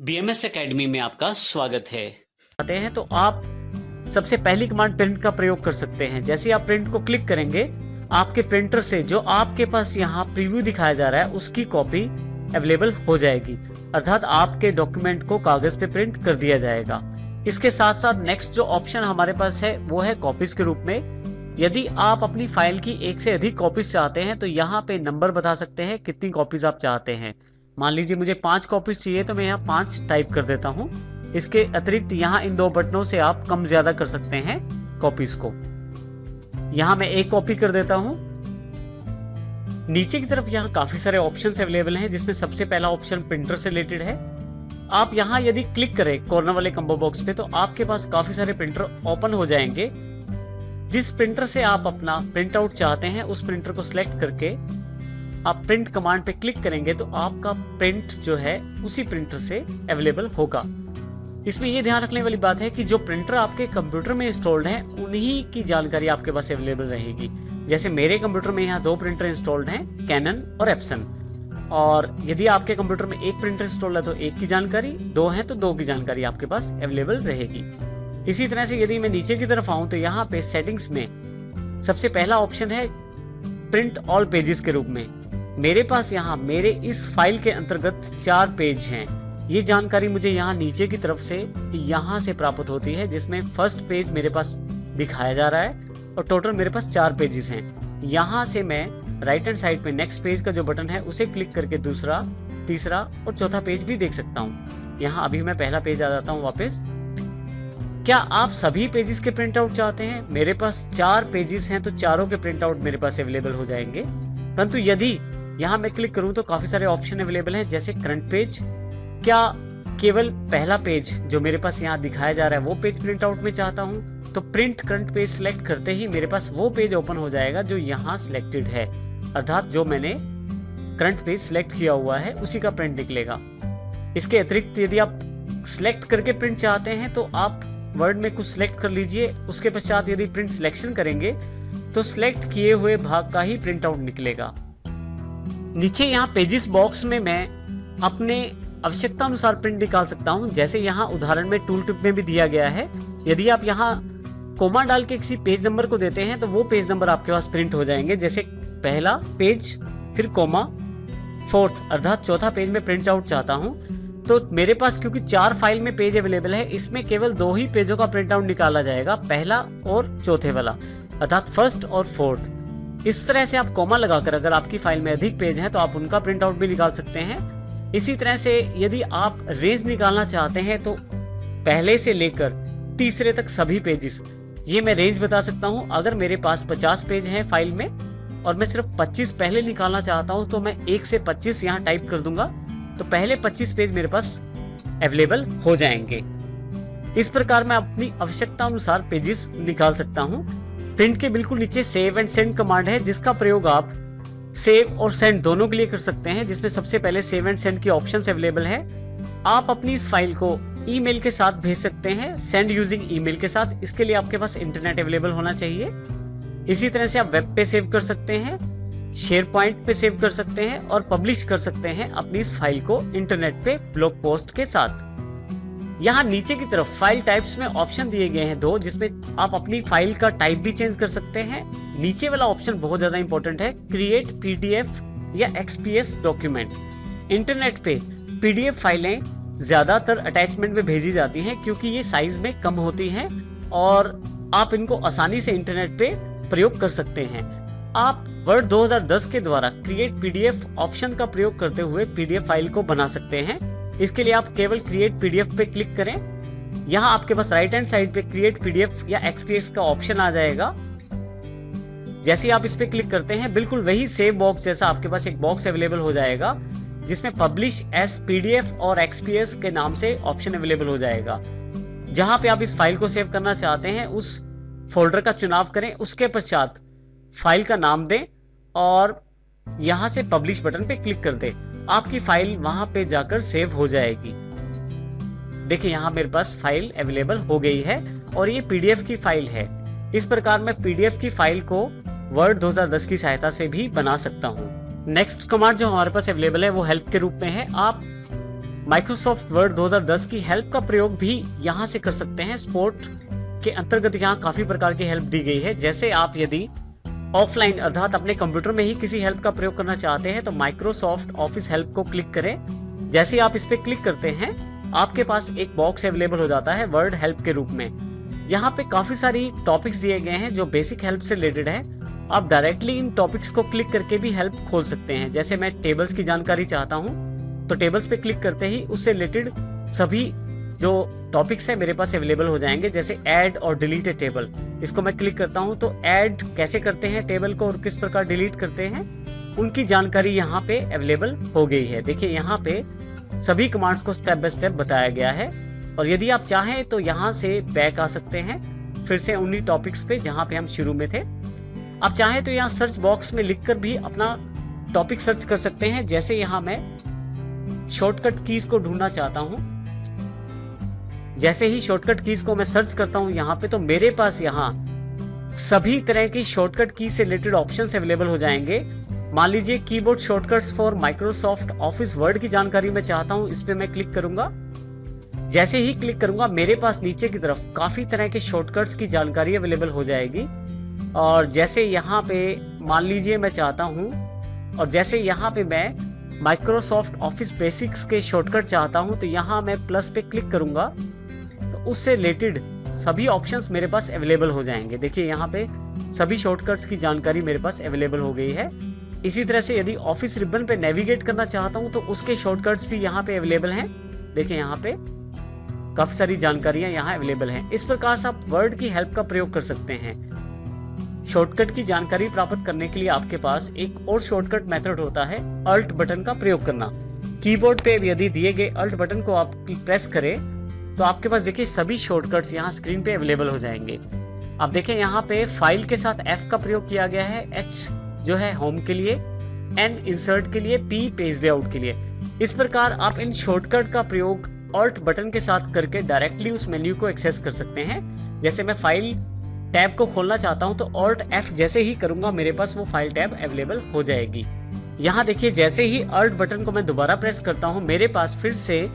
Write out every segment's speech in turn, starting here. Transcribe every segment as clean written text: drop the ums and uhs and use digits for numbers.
BMS academy में आपका स्वागत है। आते हैं तो आप सबसे पहली कमांड प्रिंट का प्रयोग कर सकते हैं। जैसे आप प्रिंट को क्लिक करेंगे, आपके प्रिंटर से जो आपके पास यहाँ प्रीव्यू दिखाया जा रहा है उसकी कॉपी अवेलेबल हो जाएगी, अर्थात आपके डॉक्यूमेंट को कागज पे प्रिंट कर दिया जाएगा। इसके साथ साथ नेक्स्ट जो ऑप्शन हमारे पास है वो है कॉपीज के रूप में। यदि आप अपनी फाइल की एक से अधिक कॉपीज चाहते हैं तो यहाँ पे नंबर बता सकते हैं कितनी कॉपीज आप चाहते हैं। मान लीजिए मुझे 5 कॉपीज चाहिए तो मैं यहाँ 5 टाइप कर देता हूँ। इसके अतिरिक्त यहाँ इन 2 बटनों से आप कम ज्यादा कर सकते हैं कॉपीज को। यहाँ मैं 1 कॉपी कर देता हूँ। नीचे की तरफ यहाँ काफी सारे ऑप्शंस अवेलेबल हैं, जिसमें सबसे पहला ऑप्शन प्रिंटर से रिलेटेड है। आप यहाँ यदि क्लिक करें कॉर्नर वाले कंबो बॉक्स पे तो आपके पास काफी सारे प्रिंटर ओपन हो जाएंगे। जिस प्रिंटर से आप अपना प्रिंट आउट चाहते हैं उस प्रिंटर को सिलेक्ट करके आप प्रिंट कमांड पे क्लिक करेंगे तो आपका प्रिंट जो है उसी प्रिंटर से अवेलेबल होगा। इसमें यह ध्यान रखने वाली बात है कि जो प्रिंटर आपके कंप्यूटर में इंस्टॉल्ड है उन्हीं की जानकारी आपके पास अवेलेबल रहेगी। जैसे मेरे कंप्यूटर में यहाँ 2 प्रिंटर इंस्टॉल्ड हैं, कैनन और एप्सन। और यदि आपके कंप्यूटर में 1 प्रिंटर इंस्टॉल्ड है तो 1 की जानकारी, 2 है तो 2 की जानकारी आपके पास अवेलेबल रहेगी। इसी तरह से यदि मैं नीचे की तरफ आऊं तो यहाँ पे सेटिंग्स में सबसे पहला ऑप्शन है प्रिंट ऑल पेजेस के रूप में। मेरे पास यहाँ मेरे इस फाइल के अंतर्गत 4 पेज हैं। ये जानकारी मुझे यहाँ नीचे की तरफ से यहाँ से प्राप्त होती है, जिसमें फर्स्ट पेज मेरे पास दिखाया जा रहा है और टोटल मेरे पास 4 पेजेस हैं। यहाँ से मैं राइट हैंड साइड पे नेक्स्ट पेज का जो बटन है उसे क्लिक करके दूसरा, तीसरा और चौथा पेज भी देख सकता हूँ। यहाँ अभी मैं पहला पेज आ जाता हूँ वापस। क्या आप सभी पेजेस के प्रिंट आउट चाहते हैं? मेरे पास 4 पेजेस हैं तो चारों के प्रिंट आउट मेरे पास अवेलेबल हो जाएंगे। परंतु यदि यहाँ मैं क्लिक करूं तो काफी सारे ऑप्शन अवेलेबल हैं, जैसे करंट पेज। क्या केवल पहला पेज जो मेरे पास यहाँ दिखाया जा रहा है वो पेज प्रिंट आउट में चाहता हूँ तो प्रिंट करंट पेज सिलेक्ट करते ही मेरे पास वो पेज ओपन हो जाएगा जो यहाँ सिलेक्टेड है, अर्थात जो मैंने करंट पेज सिलेक्ट किया हुआ है उसी का प्रिंट निकलेगा। इसके अतिरिक्त यदि आप सिलेक्ट करके प्रिंट चाहते हैं तो आप वर्ड में कुछ सिलेक्ट कर लीजिए। उसके पश्चात यदि प्रिंट सिलेक्शन करेंगे तो सिलेक्ट किए हुए भाग का ही प्रिंट आउट निकलेगा। नीचे यहाँ पेजेस बॉक्स में मैं अपने आवश्यकता अनुसार प्रिंट निकाल सकता हूँ। जैसे यहाँ उदाहरण में टूल टिप में भी दिया गया है, यदि आप यहाँ कोमा डाल के किसी पेज नंबर को देते हैं तो वो पेज नंबर आपके पास प्रिंट हो जाएंगे। जैसे पहला पेज फिर कोमा, 4th अर्थात चौथा पेज में प्रिंट आउट चाहता हूँ तो मेरे पास क्योंकि 4 फाइल में पेज अवेलेबल है, इसमें केवल 2 ही पेजों का प्रिंट आउट निकाला जाएगा, पहला और चौथे वाला, अर्थात फर्स्ट और 4th। इस तरह से आप कॉमा लगाकर अगर आपकी फाइल में अधिक पेज हैं तो आप उनका प्रिंट आउट भी निकाल सकते हैं। इसी तरह से यदि आप रेंज निकालना चाहते हैं तो पहले से लेकर तीसरे तक सभी पेजेस, ये मैं रेंज बता सकता हूं। अगर मेरे पास 50 पेज हैं फाइल में और मैं सिर्फ 25 पहले निकालना चाहता हूं तो मैं 1 से 25 यहाँ टाइप कर दूंगा तो पहले 25 पेज मेरे पास अवेलेबल हो जाएंगे। इस प्रकार मैं अपनी आवश्यकता अनुसार पेजेस निकाल सकता हूँ। प्रिंट के बिल्कुल नीचे सेव एंड सेंड कमांड है, जिसका प्रयोग आप सेव और सेंड दोनों के लिए कर सकते हैं, जिसमें सबसे पहले सेव एंड सेंड की ऑप्शंस अवेलेबल है। आप अपनी इस फाइल को ईमेल के साथ भेज सकते हैं, सेंड यूजिंग ईमेल के साथ। इसके लिए आपके पास इंटरनेट अवेलेबल होना चाहिए। इसी तरह से आप वेब पे सेव कर सकते हैं, शेयर पॉइंट पे सेव कर सकते हैं और पब्लिश कर सकते हैं अपनी इस फाइल को इंटरनेट पे ब्लॉग पोस्ट के साथ। यहाँ नीचे की तरफ फाइल टाइप्स में ऑप्शन दिए गए हैं 2, जिसमें आप अपनी फाइल का टाइप भी चेंज कर सकते हैं। नीचे वाला ऑप्शन बहुत ज्यादा इंपॉर्टेंट है, क्रिएट पीडीएफ या एक्सपीएस डॉक्यूमेंट। इंटरनेट पे पीडीएफ फाइलें ज्यादातर अटैचमेंट में भेजी जाती हैं क्योंकि ये साइज में कम होती हैं और आप इनको आसानी से इंटरनेट पे प्रयोग कर सकते हैं। आप वर्ड 2010 के द्वारा क्रिएट पीडीएफ ऑप्शन का प्रयोग करते हुए पीडीएफ फाइल को बना सकते हैं। इसके लिए आप केवल क्रिएट पीडीएफ पे क्लिक करें। यहाँ आपके पास राइट हैंड साइड पे क्रिएट पीडीएफ या एक्सपीएस का ऑप्शन आ जाएगा। जैसे ही आप इस पे क्लिक करते हैं बिल्कुल वही सेव बॉक्स जैसा आपके पास एक बॉक्स अवेलेबल हो जाएगा, जिसमें पब्लिश एज पीडीएफ और एक्सपीएस के नाम से ऑप्शन अवेलेबल हो जाएगा। जहां पे आप इस फाइल को सेव करना चाहते हैं उस फोल्डर का चुनाव करें, उसके पश्चात फाइल का नाम दें और यहां से पब्लिश बटन पे क्लिक कर दें। आपकी फाइल वहां पे जाकर सेव हो जाएगी। देखिए यहाँ मेरे पास फाइल अवेलेबल हो गई है और ये पीडीएफ की फाइल है। इस प्रकार मैं पीडीएफ की फाइल को वर्ड 2010 की सहायता से भी बना सकता हूँ। नेक्स्ट कमांड जो हमारे पास अवेलेबल है वो हेल्प के रूप में है। आप माइक्रोसॉफ्ट वर्ड 2010 की हेल्प का प्रयोग भी यहाँ से कर सकते हैं। सपोर्ट के अंतर्गत यहाँ काफी प्रकार की हेल्प दी गई है। जैसे आप यदि ऑफलाइन अर्थात अपने कंप्यूटर में ही किसी हेल्प का प्रयोग करना चाहते हैं तो माइक्रोसॉफ्ट ऑफिस हेल्प को क्लिक करें। जैसे ही आप इस पे क्लिक करते हैं आपके पास एक बॉक्स अवेलेबल हो जाता है वर्ड हेल्प के रूप में। यहाँ पे काफी सारी टॉपिक्स दिए गए हैं जो बेसिक हेल्प से रिलेटेड है। आप डायरेक्टली इन टॉपिक्स को क्लिक करके भी हेल्प खोल सकते हैं। जैसे मैं टेबल्स की जानकारी चाहता हूँ तो टेबल्स पे क्लिक करते ही उससे रिलेटेड सभी जो टॉपिक्स है मेरे पास अवेलेबल हो जाएंगे। जैसे ऐड और डिलीट ए टेबल, इसको मैं क्लिक करता हूं तो ऐड कैसे करते हैं टेबल को और किस प्रकार डिलीट करते हैं उनकी जानकारी यहाँ पे अवेलेबल हो गई है। देखिए यहाँ पे सभी कमांड्स को स्टेप बाय स्टेप बताया गया है। और यदि आप चाहें तो यहाँ से बैक आ सकते हैं फिर से उन्हीं टॉपिक्स पे जहाँ पे हम शुरू में थे। आप चाहें तो यहाँ सर्च बॉक्स में लिखकर भी अपना टॉपिक सर्च कर सकते हैं। जैसे यहाँ मैं शॉर्टकट कीज को ढूंढना चाहता हूँ, जैसे ही शॉर्टकट कीज को मैं सर्च करता हूं यहाँ पे तो मेरे पास यहाँ सभी तरह की शॉर्टकट की से रिलेटेड ऑप्शंस अवेलेबल हो जाएंगे। मान लीजिए keyboard shortcuts for Microsoft office word की जानकारी मैं चाहता हूं, इस पे मैं क्लिक करूंगा। जैसे ही क्लिक करूंगा मेरे पास नीचे की तरफ काफी तरह के शॉर्टकट्स की जानकारी अवेलेबल हो जाएगी। और जैसे यहाँ पे मान लीजिए मैं चाहता हूँ, और जैसे यहाँ पे मैं माइक्रोसॉफ्ट ऑफिस बेसिक्स के शॉर्टकट चाहता हूँ तो यहाँ मैं प्लस पे क्लिक करूंगा तो उससे रिलेटेड सभी ऑप्शंस मेरे पास अवेलेबल हो जाएंगे। देखिए यहाँ पे सभी शॉर्टकट्स की जानकारी मेरे पास अवेलेबल हो गई है। इसी तरह से यदि ऑफिस रिबन पे नेविगेट करना चाहता हूँ तो उसके शॉर्टकट्स भी यहाँ पे अवेलेबल हैं। देखिए यहाँ पे काफी सारी जानकारियां यहाँ अवेलेबल हैं। इस प्रकार से आप वर्ड की हेल्प का प्रयोग कर सकते हैं। शॉर्टकट की जानकारी प्राप्त करने के लिए आपके पास एक और शॉर्टकट मेथड होता है अल्ट बटन का प्रयोग करना। कीबोर्ड पे यदि दिए गए अल्ट बटन को आप प्रेस करें तो आपके पास देखिए सभी शॉर्टकट्स यहाँ स्क्रीन पे अवेलेबल हो जाएंगे। आप देखें यहाँ पे फाइल के साथ F का प्रयोग किया गया है, H जो है होम के लिए, N इंसर्ट के लिए, P पेज लेआउट के लिए। इस प्रकार आप इन शॉर्टकट का प्रयोग ऑल्ट बटन के साथ करके डायरेक्टली उस मेन्यू को एक्सेस कर सकते हैं। जैसे मैं फाइल टैब को खोलना चाहता हूं तो ऑल्ट F जैसे ही करूंगा मेरे पास वो फाइल टैब अवेलेबल हो जाएगी। यहाँ देखिए जैसे ही ऑल्ट बटन को मैं दोबारा प्रेस करता हूं मेरे पास फिर से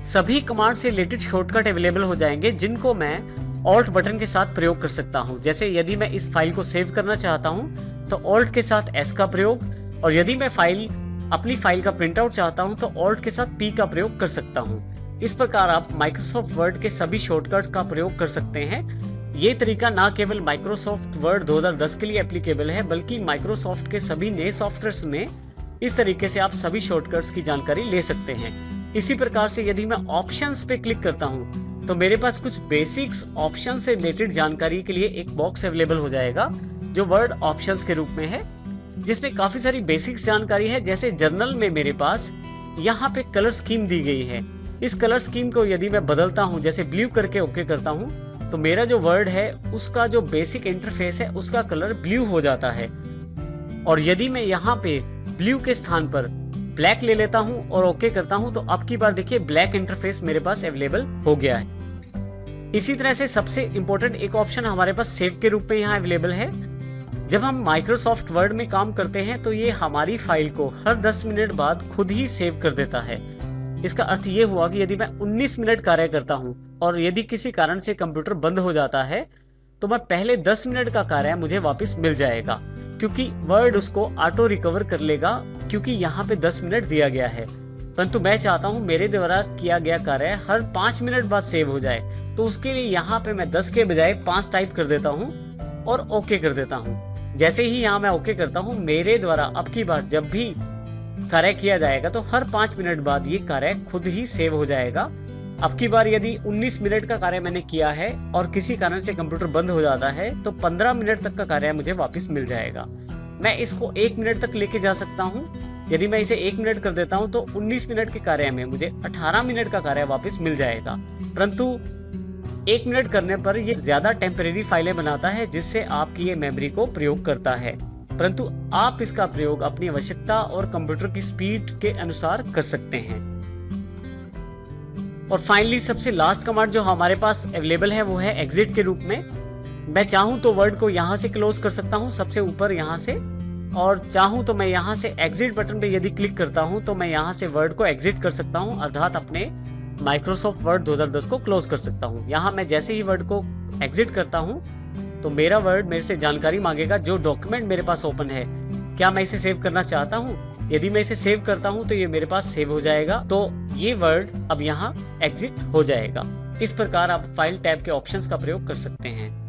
सभी कमांड से रिलेटेड शॉर्टकट अवेलेबल हो जाएंगे जिनको मैं ऑल्ट बटन के साथ प्रयोग कर सकता हूं। जैसे यदि मैं इस फाइल को सेव करना चाहता हूं तो ऑल्ट के साथ S का प्रयोग, और यदि मैं अपनी फाइल का प्रिंट आउट चाहता हूं तो ऑल्ट के साथ P का प्रयोग कर सकता हूं। इस प्रकार आप माइक्रोसॉफ्ट वर्ड के सभी शॉर्टकट का प्रयोग कर सकते हैं। ये तरीका ना केवल माइक्रोसॉफ्ट वर्ड 2010 के लिए एप्लीकेबल है बल्कि माइक्रोसॉफ्ट के सभी नए सॉफ्टवेयर्स में इस तरीके से आप सभी शॉर्टकट्स की जानकारी ले सकते हैं। इसी प्रकार से यदि मैं ऑप्शंस पे क्लिक करता हूं तो मेरे पास कुछ बेसिक्स ऑप्शन से रिलेटेड जानकारी के लिए एक बॉक्स अवेलेबल हो जाएगा जो वर्ड ऑप्शंस के रूप में है, जिसमें काफी सारी बेसिक्स जानकारी है। जैसे जर्नल में मेरे पास यहाँ पे कलर स्कीम दी गई है। इस कलर स्कीम को यदि मैं बदलता हूँ, जैसे ब्लू करके ओके करता हूँ, तो मेरा जो वर्ड है उसका जो बेसिक इंटरफेस है उसका कलर ब्लू हो जाता है। और यदि मैं यहाँ पे ब्लू के स्थान पर ब्लैक ले लेता हूँ और ओके करता हूँ तो अब की बार देखिए ब्लैक इंटरफेस मेरे पास अवेलेबल हो गया है। इसी तरह से सबसे इंपॉर्टेंट एक ऑप्शन हमारे पास सेव के रूप में यहाँ अवेलेबल है। जब हम माइक्रोसॉफ्ट वर्ड में काम करते हैं तो ये हमारी फाइल को हर 10 मिनट बाद खुद ही सेव कर देता है। इसका अर्थ ये हुआ कि यदि मैं 19 मिनट कार्य करता हूं और यदि किसी कारण से कंप्यूटर बंद हो जाता है तो मैं पहले 10 मिनट का कार्य मुझे वापस मिल जाएगा, क्योंकि वर्ड उसको ऑटो रिकवर कर लेगा, क्योंकि यहाँ पे 10 मिनट दिया गया है। परंतु मैं चाहता हूँ मेरे द्वारा किया गया कार्य हर 5 मिनट बाद सेव हो जाए, तो उसके लिए यहाँ पे मैं 10 के बजाय 5 टाइप कर देता हूँ और ओके कर देता हूँ। जैसे ही यहाँ मैं ओके करता हूँ मेरे द्वारा अब की बार जब भी कार्य किया जाएगा तो हर 5 मिनट बाद ये कार्य खुद ही सेव हो जाएगा। अब की बार यदि 19 मिनट का कार्य मैंने किया है और किसी कारण से कंप्यूटर बंद हो जाता है तो 15 मिनट तक का कार्य मुझे वापस मिल जाएगा। मैं इसको 1 मिनट तक लेके जा सकता हूँ। यदि मैं इसे 1 मिनट कर देता हूँ तो 19 मिनट के कार्य में मुझे 18 मिनट का कार्य वापस मिल जाएगा। परंतु 1 मिनट करने पर ये ज्यादा टेम्परेरी फाइलें बनाता है जिससे आपकी ये मेमोरी को प्रयोग करता है, परंतु आप इसका प्रयोग अपनी आवश्यकता और कंप्यूटर की स्पीड के अनुसार कर सकते हैं। और फाइनली सबसे लास्ट कमांड जो हमारे पास अवेलेबल है वो है एग्जिट के रूप में। मैं चाहूं तो वर्ड को यहां से क्लोज कर सकता हूं, सबसे ऊपर यहां से और चाहूँ तो मैं यहाँ से एग्जिट बटन पे यदि क्लिक करता हूँ तो मैं यहाँ से वर्ड को एग्जिट कर सकता हूँ, अर्थात अपने माइक्रोसॉफ्ट वर्ड 2010 को क्लोज कर सकता हूँ। यहाँ मैं जैसे ही वर्ड को एग्जिट करता हूँ तो मेरा वर्ड मेरे से जानकारी मांगेगा, जो डॉक्यूमेंट मेरे पास ओपन है क्या मैं इसे सेव करना चाहता हूँ। यदि मैं इसे सेव करता हूँ तो ये मेरे पास सेव हो जाएगा, तो ये वर्ड अब यहाँ एग्जिट हो जाएगा। इस प्रकार आप फाइल टैब के ऑप्शंस का प्रयोग कर सकते हैं।